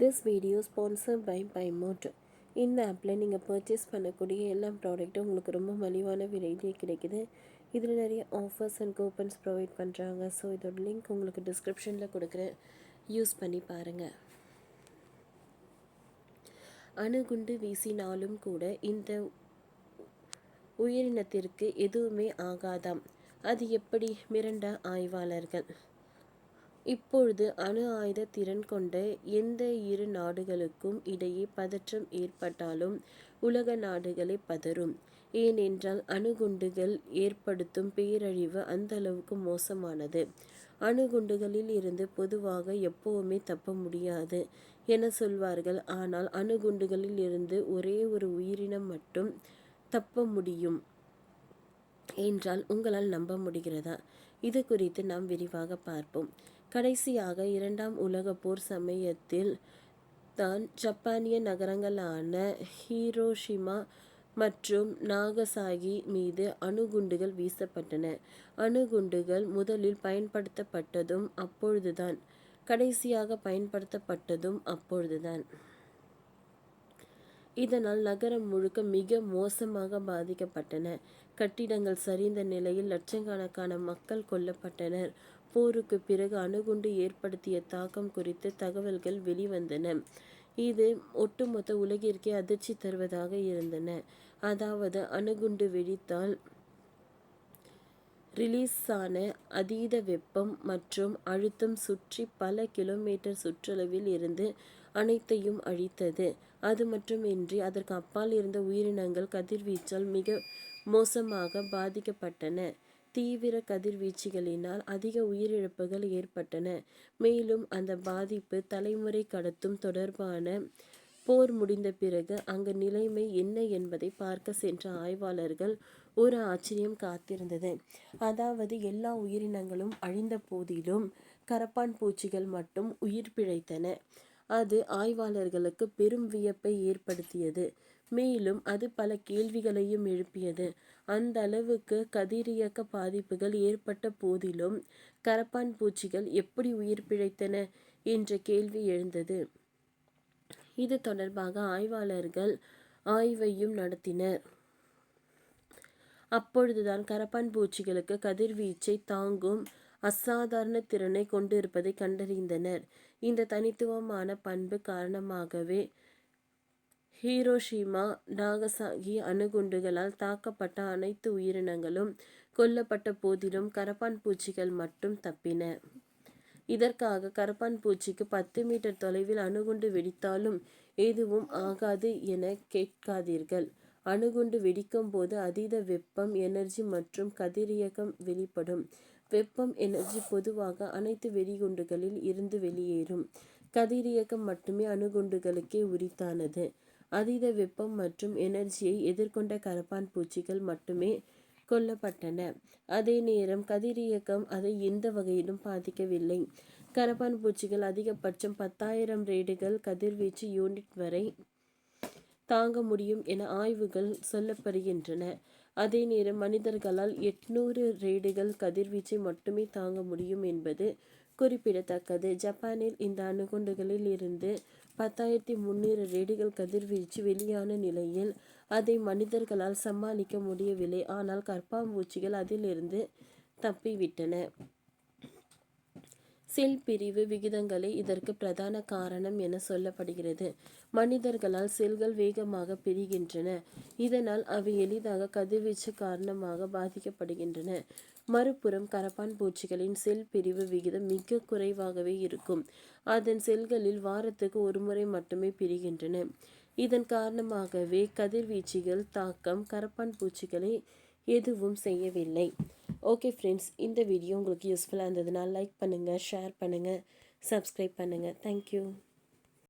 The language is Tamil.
திஸ் வீடியோ ஸ்பான்சர்ட் பை பைமோட். இந்த ஆப்பில் நீங்கள் பர்ச்சேஸ் பண்ணக்கூடிய எல்லா ப்ராடக்ட்டும் உங்களுக்கு ரொம்ப மலிவான விலையிலே கிடைக்குது. இதில் நிறைய ஆஃபர்ஸ் அண்ட் கூப்பன்ஸ் ப்ரொவைட் பண்ணுறாங்க. ஸோ இதோட லிங்க் உங்களுக்கு டிஸ்கிரிப்ஷனில் கொடுக்குறேன், யூஸ் பண்ணி பாருங்கள். அணுகுண்டு வீசினாலும் கூட இந்த உயிரினத்திற்கு எதுவுமே ஆகாதாம். அது எப்படி? மிரண்ட ஆய்வாளர்கள். இப்பொழுது அணு ஆயுத திறன் கொண்ட எந்த இரு நாடுகளுக்கும் இடையே பதற்றம் ஏற்பட்டாலும் உலக நாடுகளே பதறும். ஏனென்றால் அணுகுண்டுகள் ஏற்படுத்தும் பேரழிவு அந்த அளவுக்கு மோசமானது. அணுகுண்டுகளில் இருந்து பொதுவாக எப்பவுமே தப்ப முடியாது என சொல்வார்கள். ஆனால் அணுகுண்டுகளில் இருந்து ஒரே ஒரு உயிரினம் மட்டும் தப்ப முடியும் என்றால் உங்களால் நம்ப முடிகிறதா? இது குறித்து நாம் விரிவாக பார்ப்போம். கடைசியாக 2ஆம் உலகப் போர் சமயத்தில் தான் ஜப்பானிய நகரங்களான ஹீரோஷிமா மற்றும் நாகசாகி மீது அணுகுண்டுகள் வீசப்பட்டன. அணுகுண்டுகள் முதலில் பயன்படுத்தப்பட்டதும் அப்பொழுதுதான், கடைசியாக பயன்படுத்தப்பட்டதும் அப்பொழுதுதான். இதனால் நகரம் முழுக்க மிக மோசமாக பாதிக்கப்பட்டன. கட்டிடங்கள் சரிந்த நிலையில் லட்சக்கணக்கான மக்கள் கொல்லப்பட்டனர். போருக்கு பிறகு அணுகுண்டு ஏற்படுத்திய தாக்கம் குறித்து தகவல்கள் வெளிவந்தன. இது ஒட்டுமொத்த உலகிற்கே அதிர்ச்சி தருவதாக இருந்தன. அதாவது அணுகுண்டு வெடித்தால் ரிலீஸான அதீத வெப்பம் மற்றும் அழுத்தம் சுற்றி பல கிலோமீட்டர் சுற்றளவில் இருந்து அனைத்தையும் அழித்தது. அது மட்டுமின்றி அதற்கு அப்பால் இருந்த உயிரினங்கள் கதிர்வீச்சால் மிக மோசமாக பாதிக்கப்பட்டன. தீவிர கதிர்வீச்சுகளினால் அதிக உயிரிழப்புகள் ஏற்பட்டன. மேலும் அந்த பாதிப்பு தலைமுறை கடத்தும் தொடர்பான போர் முடிந்த பிறகு அங்கு நிலைமை என்ன என்பதை பார்க்க சென்ற ஆய்வாளர்கள் ஒரு ஆச்சரியம் காத்திருந்தது. அதாவது எல்லா உயிரினங்களும் அழிந்த போதிலும் கரப்பான் பூச்சிகள் மட்டும் உயிர் பிழைத்தன. அது ஆய்வாளர்களுக்கு பெரும் வியப்பை ஏற்படுத்தியது. மேலும் அது பல கேள்விகளையும் எழுப்பியது. அந்த அளவுக்கு கதிரியக்க பாதிப்புகள் ஏற்பட்ட போதிலும் கரப்பான் பூச்சிகள் எப்படி உயிர் பிழைத்தன என்ற கேள்வி எழுந்தது. இது தொடர்பாக ஆய்வாளர்கள் ஆய்வையும் நடத்தினர். அப்பொழுதுதான் கரப்பான் பூச்சிகளுக்கு கதிர்வீச்சை தாங்கும் அசாதாரண திறனை கொண்டிருப்பதை கண்டறிந்தனர். இந்த தனித்துவமான பண்பு காரணமாகவே ஹீரோஷிமா நாகசாகி அணுகுண்டுகளால் தாக்கப்பட்ட அனைத்து உயிரினங்களும் கொல்லப்பட்ட போதிலும் கரப்பான் பூச்சிகள் மட்டும் தப்பின. இதற்காக கரப்பான் பூச்சிக்கு 10 மீட்டர் தொலைவில் அணுகுண்டு வெடித்தாலும் எதுவும் ஆகாது என கேட்காதீர்கள். அணுகுண்டு வெடிக்கும் போது அதீத வெப்பம், எனர்ஜி மற்றும் கதிரியக்கம் வெளிப்படும். வெப்பம், எனர்ஜி பொதுவாக அனைத்து வெடிகுண்டுகளில் இருந்து வெளியேறும். கதிரியக்கம் மட்டுமே அணுகுண்டுகளுக்கே உரித்தானது. அதீத வெப்பம் மற்றும் எனர்ஜியை எதிர்கொண்ட கரப்பான் பூச்சிகள் மட்டுமே கொல்லப்பட்டன. அதே நேரம் கதிரியக்கம் அதை எந்த வகையிலும் பாதிக்கவில்லை. கரப்பான் பூச்சிகள் அதிகபட்சம் 10,000 ரேடுகள் கதிர்வீச்சு யூனிட் வரை தாங்க முடியும் என ஆய்வுகள் சொல்லப்படுகின்றன. அதே நேரம் மனிதர்களால் 800 ரேடுகள் கதிர்வீச்சை மட்டுமே தாங்க முடியும் என்பது குறிப்பிடத்தக்கது. ஜப்பானில் இந்த அணுகுண்டுகளில் இருந்து 10,300 ரேடுகள் கதிர்வீச்சு வெளியான நிலையில் அதை மனிதர்களால் சமாளிக்க முடியவில்லை. ஆனால் கரப்பான்பூச்சிகள் அதிலிருந்து தப்பிவிட்டன. செல் பிரிவு விகிதங்களே இதற்கு பிரதான காரணம் என சொல்லப்படுகிறது. மனிதர்களால் செல்கள் வேகமாக பிரிகின்றன. இதனால் அவை எளிதாக கதிர்வீச்சு காரணமாக பாதிக்கப்படுகின்றன. மறுபுறம் கரப்பான் பூச்சிகளின் செல் பிரிவு விகிதம் மிக குறைவாகவே இருக்கும். அதன் செல்களில் வாரத்துக்கு ஒரு முறை மட்டுமே பிரிகின்றன. இதன் காரணமாகவே கதிர்வீச்சுகள் தாக்கம் கரப்பான் பூச்சிகளை எதுவும் செய்யவில்லை. ஓகே ஃப்ரெண்ட்ஸ், இந்த வீடியோ உங்களுக்கு யூஸ்ஃபுல்லாக இருந்ததுன்னா லைக் பண்ணுங்கள், ஷேர் பண்ணுங்கள், சப்ஸ்கிரைப் பண்ணுங்கள். தேங்க்யூ.